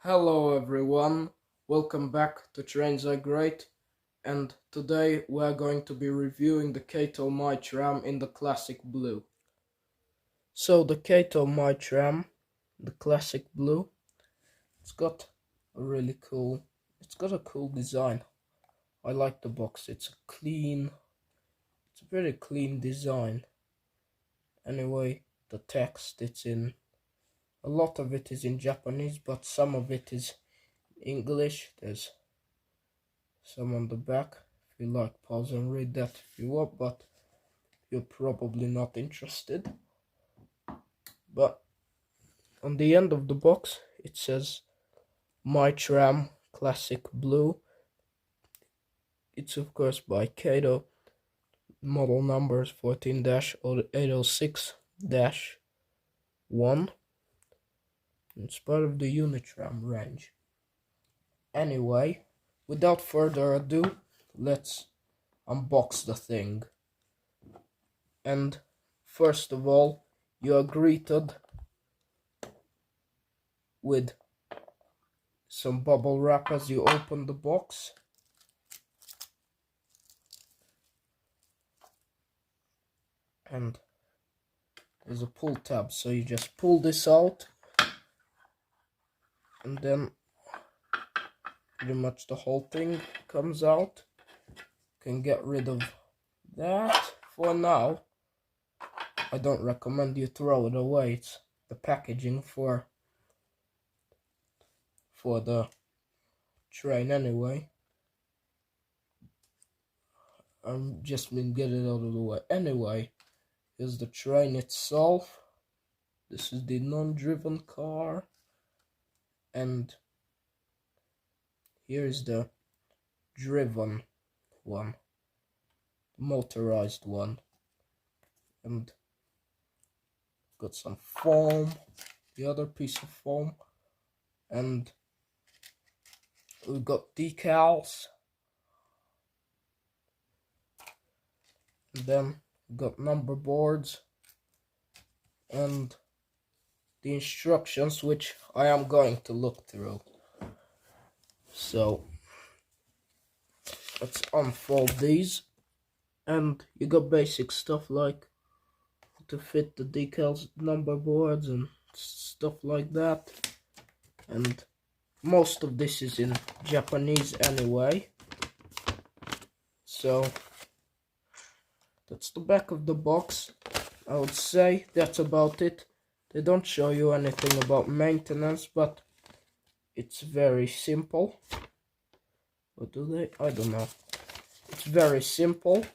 Hello everyone, welcome back to Trains Are Great, and today we're going to be reviewing the Kato MyTRAM in the Classic Blue. So the Kato MyTRAM, the Classic Blue, it's got a cool design. I like the box, it's a very clean design. Anyway, the text, a lot of it is in Japanese, but some of it is English. There's some on the back. If you like, pause and read that if you want, but you're probably not interested. But on the end of the box it says MyTRAM Classic Blue. It's of course by Kato. Model number is 14-806-1. It's part of the Unitram range. Anyway, without further ado, let's unbox the thing. And first of all, you are greeted with some bubble wrap as you open the box. And there's a pull tab, so you just pull this out, and then pretty much the whole thing comes out. You can get rid of that for now. I don't recommend you throw it away. It's the packaging for the train anyway. I'm just been get it out of the way. Anyway, here's the train itself. This is the non-driven car, and here's the driven one, motorized one, and got some foam, the other piece of foam, and we've got decals, and then we've got number boards and the instructions, which I am going to look through. So let's unfold these, and you got basic stuff like to fit the decals, number boards and stuff like that, and most of this is in Japanese anyway. So that's the back of the box. I would say that's about it. They don't show you anything about maintenance, but it's very simple. Or do they? I don't know. It's very simple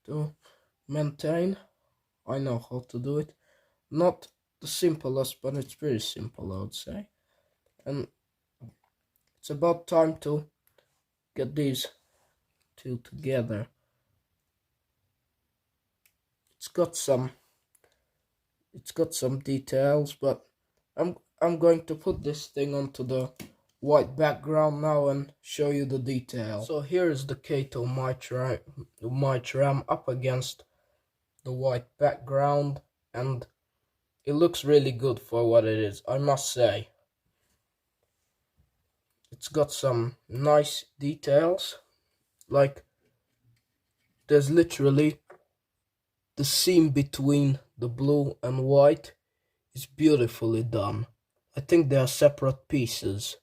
to maintain. I know how to do it. Not the simplest, but it's pretty simple, I would say. And it's about time to get these two together. It's got some details, but I'm going to put this thing onto the white background now and show you the detail. So here's the Kato MyTRAM up against the white background, and it looks really good for what it is, I must say. It's got some nice details, like there's literally the seam between the blue and white is beautifully done. I think they are separate pieces,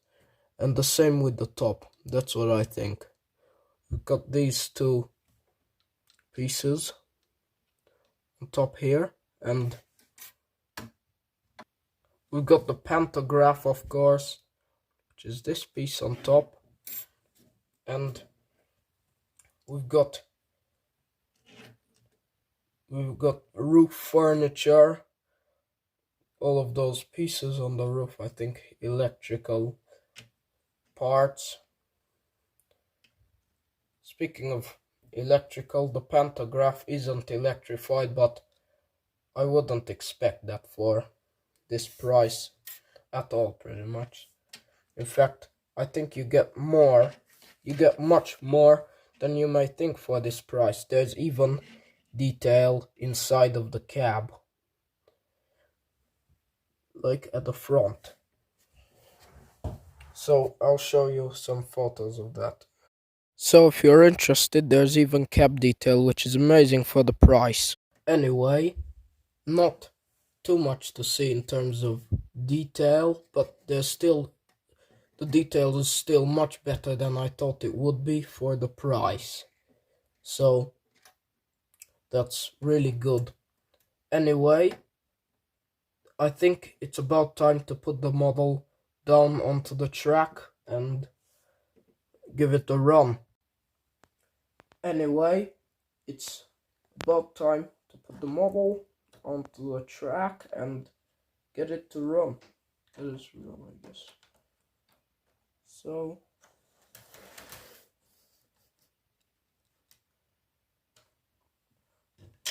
and the same with the top. That's what I think. We've got these two pieces on top here, and we've got the pantograph, of course, which is this piece on top, and we've got roof furniture, all of those pieces on the roof, I think electrical parts. Speaking of electrical, the pantograph isn't electrified, but I wouldn't expect that for this price at all, pretty much. In fact, I think you get much more than you may think for this price. There's even detail inside of the cab, like at the front. So I'll show you some photos of that. So if you're interested, there's even cap detail, which is amazing for the price. Anyway, not too much to see in terms of detail, but the detail is still much better than I thought it would be for the price. So that's really good. Anyway, I think it's about time to put the model down onto the track and give it a run. Anyway, it's about time to put the model onto the track and get it to run. Let us run, I guess. So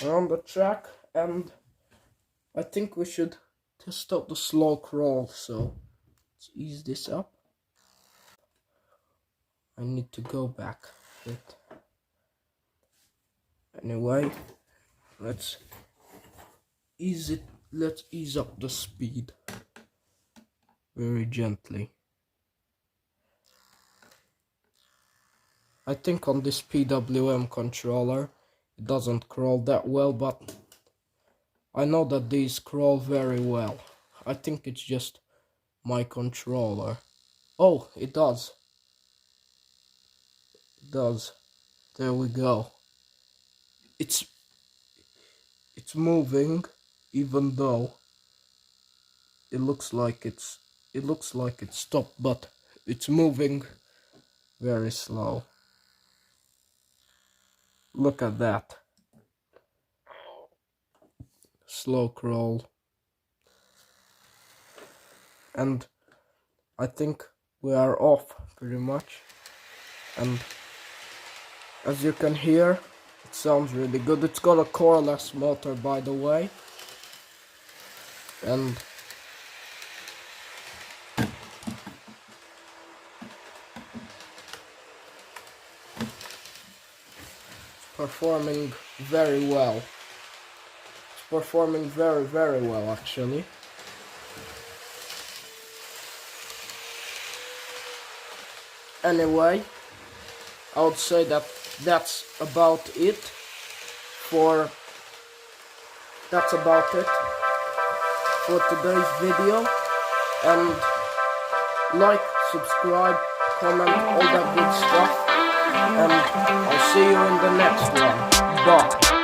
we're on the track, and I think we should test out the slow crawl, so let's ease this up. I need to go back a bit. Anyway, let's ease up the speed very gently. I think on this PWM controller it doesn't crawl that well, but I know that these crawl very well. I think it's just my controller. Oh, it does. It does. There we go. It's moving, even though it looks like it's stopped, but it's moving very slow. Look at that. Slow crawl. And I think we are off pretty much. And as you can hear, it sounds really good. It's got a coreless motor, by the way. And performing very well. It's performing very, very well, actually. Anyway, I would say that that's about it for today's video. And like, subscribe, comment, all that good stuff. And I'll see you in the next one. Bye.